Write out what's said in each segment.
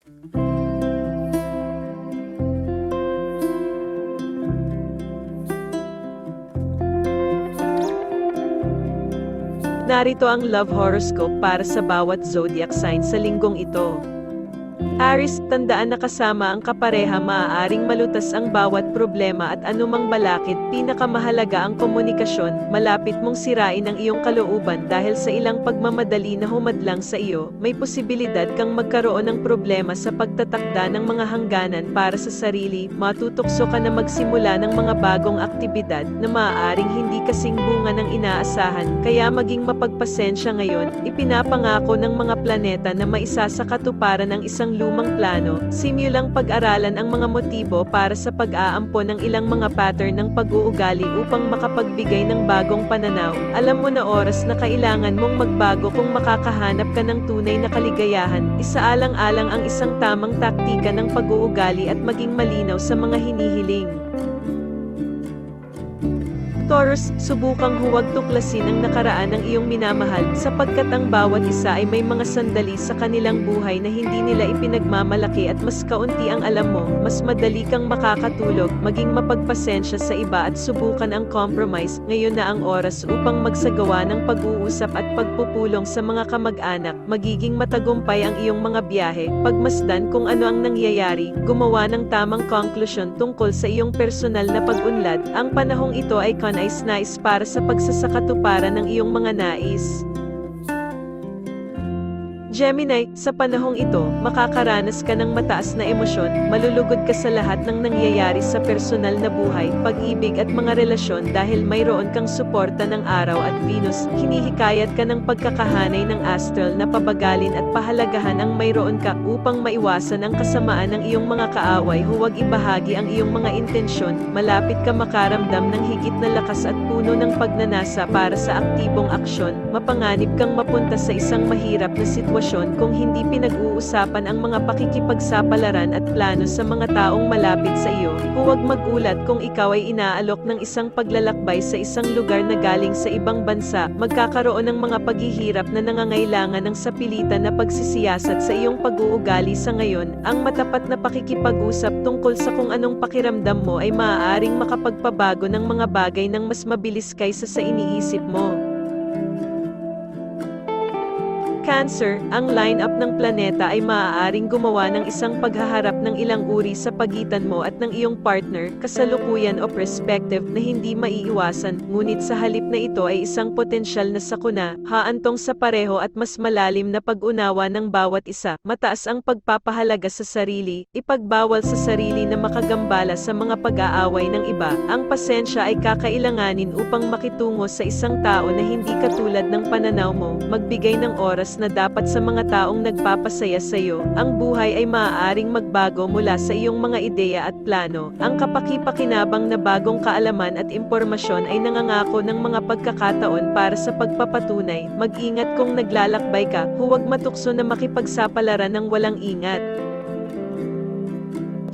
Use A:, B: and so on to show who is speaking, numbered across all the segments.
A: Narito ang love horoscope para sa bawat zodiac sign sa linggong ito. Aries, tandaan na kasama ang kapareha maaaring malutas ang bawat problema at anumang balakid. Pinakamahalaga ang komunikasyon. Malapit mong sirain ang iyong kalooban dahil sa ilang pagmamadali na humadlang sa iyo. May posibilidad kang magkaroon ng problema sa pagtatakda ng mga hangganan para sa sarili. Matutokso ka na magsimula ng mga bagong aktibidad na maaaring hindi kasing bunga ng inaasahan. Kaya maging mapagpasensya ngayon. Ipinapangako ng mga planeta na maisasakatuparan ng isang lumang plano. Simulang pag-aralan ang mga motibo para sa pag-aampon ng ilang mga pattern ng pag-uugali upang makapagbigay ng bagong pananaw. Alam mo na oras na kailangan mong magbago kung makakahanap ka ng tunay na kaligayahan. Isaalang-alang ang isang tamang taktika ng pag-uugali at maging malinaw sa mga hinihiling. Taurus, subukang huwag tuklasin ang nakaraan ng iyong minamahal, sapagkat ang bawat isa ay may mga sandali sa kanilang buhay na hindi nila ipinagmamalaki at mas kaunti ang alam mo, mas madali kang makakatulog, maging mapagpasensya sa iba at subukan ang compromise. Ngayon na ang oras upang magsagawa ng pag-uusap at pagpupulong sa mga kamag-anak. Magiging matagumpay ang iyong mga biyahe, pagmasdan kung ano ang nangyayari, gumawa ng tamang konklusyon tungkol sa iyong personal na pag-unlad. Ang panahong ito ay nais para sa pagsasakatuparan ng iyong mga nais. Gemini, sa panahong ito, makakaranas ka ng mataas na emosyon, malulugod ka sa lahat ng nangyayari sa personal na buhay, pag-ibig at mga relasyon dahil mayroon kang suporta ng araw at Venus. Hinihikayat ka ng pagkakahanay ng astral na pabagalin at pahalagahan ang mayroon ka upang maiwasan ang kasamaan ng iyong mga kaaway. Huwag ibahagi ang iyong mga intensyon, malapit ka makaramdam ng higit na lakas at puno ng pagnanasa para sa aktibong aksyon. Mapanganib kang mapunta sa isang mahirap na sitwasyon kung hindi pinag-uusapan ang mga pakikipagsapalaran at plano sa mga taong malapit sa iyo. Huwag magulat kung ikaw ay inaalok ng isang paglalakbay sa isang lugar na galing sa ibang bansa. Magkakaroon ng mga paghihirap na nangangailangan ng sapilitan na pagsisiyasat sa iyong pag-uugali sa ngayon. Ang matapat na pakikipag-usap tungkol sa kung anong pakiramdam mo ay maaaring makapagpabago ng mga bagay ng mas mabilis kaysa sa iniisip mo. Cancer, ang line-up ng planeta ay maaaring gumawa ng isang paghaharap ng ilang uri sa pagitan mo at ng iyong partner, kasalukuyan o perspective na hindi maiiwasan, ngunit sa halip na ito ay isang potensyal na sakuna, haantong sa pareho at mas malalim na pag-unawa ng bawat isa. Mataas ang pagpapahalaga sa sarili, ipagbawal sa sarili na makagambala sa mga pag-aaway ng iba. Ang pasensya ay kakailanganin upang makitungo sa isang tao na hindi katulad ng pananaw mo, magbigay ng oras na dapat sa mga taong nagpapasaya sa iyo. Ang buhay ay maaaring magbago mula sa iyong mga ideya at plano. Ang kapaki-pakinabang na bagong kaalaman at impormasyon ay nangangako ng mga pagkakataon para sa pagpapatunay. Mag-ingat kung naglalakbay ka, huwag matukso na makipagsapalaran ng walang ingat.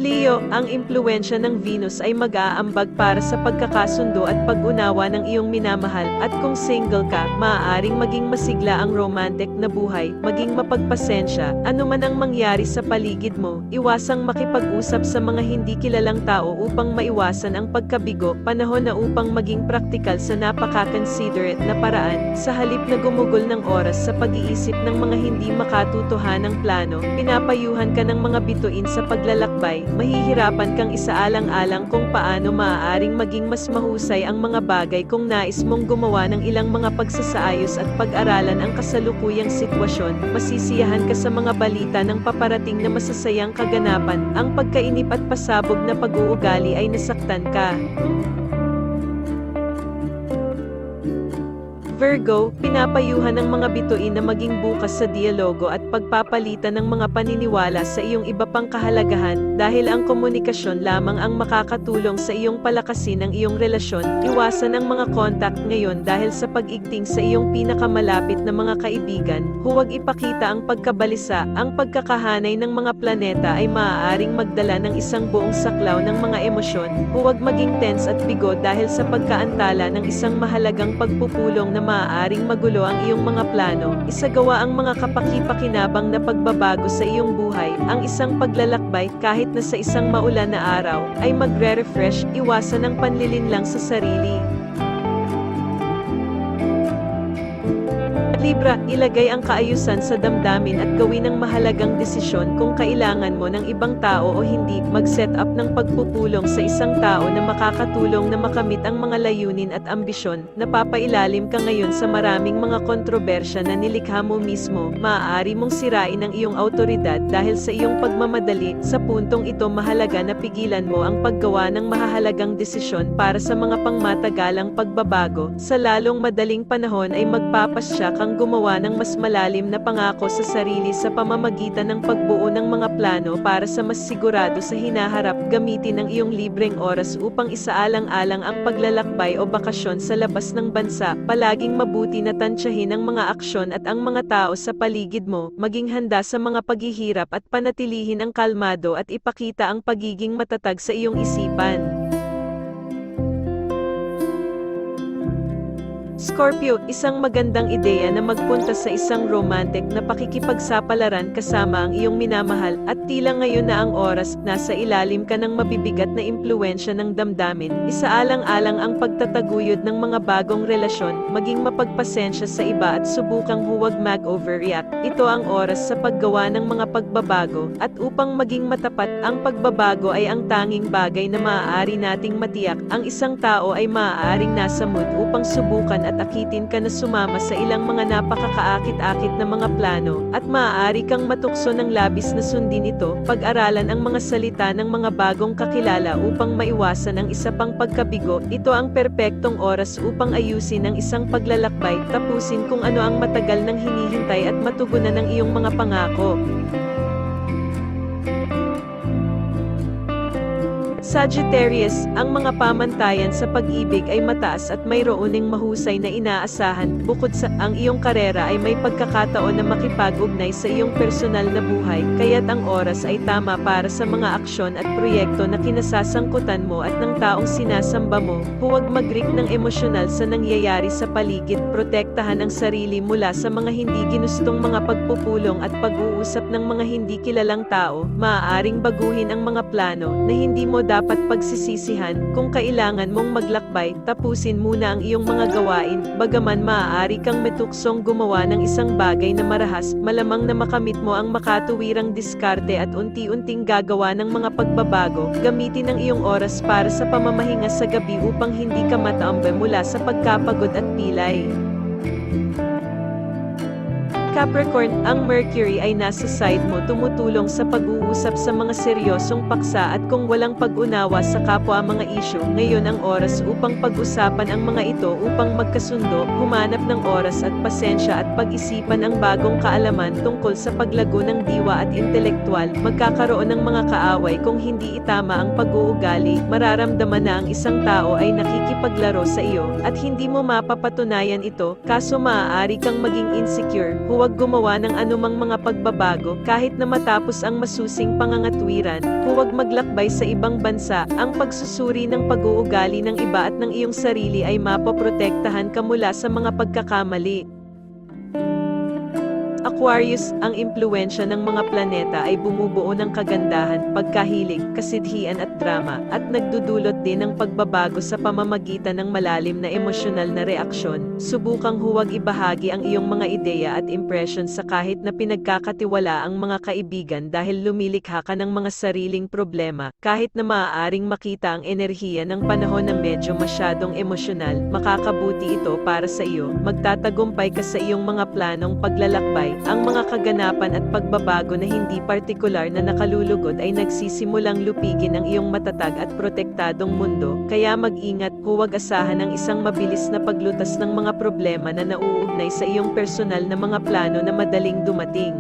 A: Leo, ang impluwensya ng Venus ay mag-aambag para sa pagkakasundo at pag-unawa ng iyong minamahal, at kung single ka, maaaring maging masigla ang romantic na buhay, maging mapagpasensya, anuman ang mangyari sa paligid mo, iwasang makipag-usap sa mga hindi kilalang tao upang maiwasan ang pagkabigo. Panahon na upang maging praktikal sa napaka-considerate na paraan, sa halip na gumugol ng oras sa pag-iisip ng mga hindi makatutuhanang plano. Pinapayuhan ka ng mga bituin sa paglalakbay, mahihirapan kang isaalang-alang kung paano maaaring maging mas mahusay ang mga bagay kung nais mong gumawa ng ilang mga pagsasaayos at pag-aralan ang kasalukuyang sitwasyon. Masisiyahan ka sa mga balita ng paparating na masasayang kaganapan. Ang pagkainip at pasabog na pag-uugali ay nasaktan ka. Virgo, pinapayuhan ng mga bituin na maging bukas sa dialogo at pagpapalitan ng mga paniniwala sa iyong iba pang kahalagahan, dahil ang komunikasyon lamang ang makakatulong sa iyong palakasin ang iyong relasyon. Iwasan ang mga contact ngayon dahil sa pag-igting sa iyong pinakamalapit na mga kaibigan. Huwag ipakita ang pagkabalisa. Ang pagkakahanay ng mga planeta ay maaaring magdala ng isang buong saklaw ng mga emosyon. Huwag maging tense at bigo dahil sa pagkaantala ng isang mahalagang pagpupulong na maaaring magulo ang iyong mga plano, isagawa ang mga kapaki-pakinabang na pagbabago sa iyong buhay, ang isang paglalakbay, kahit na sa isang maulan na araw, ay magre-refresh, iwasan ang panlilinlang sa sarili. Libra, ilagay ang kaayusan sa damdamin at gawin ang mahalagang desisyon kung kailangan mo ng ibang tao o hindi, mag-set up ng pagpupulong sa isang tao na makakatulong na makamit ang mga layunin at ambisyon. Napapailalim ka ngayon sa maraming mga kontrobersya na nilikha mo mismo, maaari mong sirain ang iyong awtoridad dahil sa iyong pagmamadali. Sa puntong ito mahalaga na pigilan mo ang paggawa ng mahahalagang desisyon para sa mga pangmatagalang pagbabago. Sa lalong madaling panahon ay magpapasya kang gumawa ng mas malalim na pangako sa sarili sa pamamagitan ng pagbuo ng mga plano para sa mas sigurado sa hinaharap. Gamitin ang iyong libreng oras upang isaalang-alang ang paglalakbay o bakasyon sa labas ng bansa. Palaging mabuti na tansyahin ang mga aksyon at ang mga tao sa paligid mo, maging handa sa mga paghihirap at panatilihin ang kalmado at ipakita ang pagiging matatag sa iyong isipan. Scorpio, isang magandang ideya na magpunta sa isang romantic na pakikipagsapalaran kasama ang iyong minamahal, at tila ngayon na ang oras, nasa ilalim ka ng mabibigat na impluwensya ng damdamin. Isaalang-alang ang pagtataguyod ng mga bagong relasyon, maging mapagpasensya sa iba at subukang huwag mag-overreact. Ito ang oras sa paggawa ng mga pagbabago, at upang maging matapat, ang pagbabago ay ang tanging bagay na maaari nating matiyak. Ang isang tao ay maaaring nasa mood upang subukan at akitin ka na sumama sa ilang mga napakakaakit-akit na mga plano, at maaari kang matukso ng labis na sundin ito. Pag-aralan ang mga salita ng mga bagong kakilala upang maiwasan ang isa pang pagkabigo. Ito ang perpektong oras upang ayusin ang isang paglalakbay, tapusin kung ano ang matagal nang hinihintay at matugunan ang iyong mga pangako. Sagittarius, ang mga pamantayan sa pag-ibig ay mataas at mayrooning mahusay na inaasahan. Bukod sa ang iyong karera ay may pagkakataon na makipag-ugnay sa iyong personal na buhay, kaya't ang oras ay tama para sa mga aksyon at proyekto na kinasasangkutan mo at ng taong sinasamba mo. Huwag mag-react ng emosyonal sa nangyayari sa paligid. Protektahan ang sarili mula sa mga hindi ginustong mga pagpupulong at pag-uusap ng mga hindi kilalang tao. Maaaring baguhin ang mga plano na hindi mo dapat pagsisisihan. Kung kailangan mong maglakbay, tapusin muna ang iyong mga gawain. Bagaman maaari kang metuksong gumawa ng isang bagay na marahas, malamang na makamit mo ang makatuwirang diskarte at unti-unting gagawa ng mga pagbabago. Gamitin ang iyong oras para sa pamamahinga sa gabi upang hindi ka mataambe mula sa pagkapagod at pilay. Capricorn, ang Mercury ay nasa side mo, tumutulong sa pag-uusap sa mga seryosong paksa at kung walang pag-unawa sa kapwa mga isyu. Ngayon ang oras upang pag-usapan ang mga ito upang magkasundo, humanap ng oras at pasensya at pag-isipan ang bagong kaalaman tungkol sa paglago ng diwa at intelektual. Magkakaroon ng mga kaaway kung hindi itama ang pag-uugali. Mararamdaman na ang isang tao ay nakikipaglaro sa iyo, at hindi mo mapapatunayan ito, kaso maaari kang maging insecure. Huwag gumawa ng anumang mga pagbabago kahit na matapos ang masusing pangangatwiran. Huwag maglakbay sa ibang bansa. Ang pagsusuri ng pag-uugali ng iba at ng iyong sarili ay mapoprotektahan ka mula sa mga pagkakamali. Aquarius, ang impluwensya ng mga planeta ay bumubuo ng kagandahan, pagkahilig, kasidhian at drama, at nagdudulot din ng pagbabago sa pamamagitan ng malalim na emosyonal na reaksyon. Subukang huwag ibahagi ang iyong mga ideya at impression sa kahit na pinagkakatiwala ang mga kaibigan dahil lumilikha ka ng mga sariling problema. Kahit na maaaring makita ang enerhiya ng panahon na medyo masyadong emosyonal, makakabuti ito para sa iyo. Magtatagumpay ka sa iyong mga planong paglalakbay. Ang mga kaganapan at pagbabago na hindi partikular na nakalulugod ay nagsisimulang lupigin ang iyong matatag at protektadong mundo, kaya mag-ingat, huwag asahan ang isang mabilis na paglutas ng mga problema na nauugnay sa iyong personal na mga plano na madaling dumating.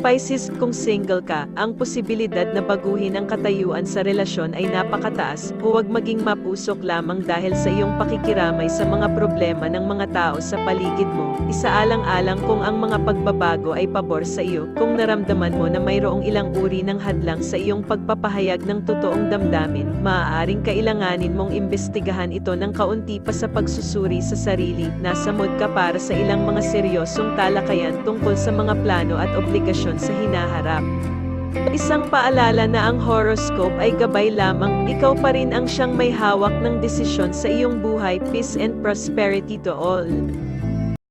A: Pisces, kung single ka, ang posibilidad na baguhin ang katayuan sa relasyon ay napakataas. Huwag maging mapusok lamang dahil sa iyong pakikiramay sa mga problema ng mga tao sa paligid mo. Isaalang-alang kung ang mga pagbabago ay pabor sa iyo. Kung naramdaman mo na mayroong ilang uri ng hadlang sa iyong pagpapahayag ng totoong damdamin, maaaring kailanganin mong imbestigahan ito ng kaunti pa sa pagsusuri sa sarili. Nasa mood ka para sa ilang mga seryosong talakayan tungkol sa mga plano at obligasyon sa hinaharap. Isang paalala na ang horoscope ay gabay lamang, ikaw pa rin ang siyang may hawak ng desisyon sa iyong buhay. Peace and prosperity to all.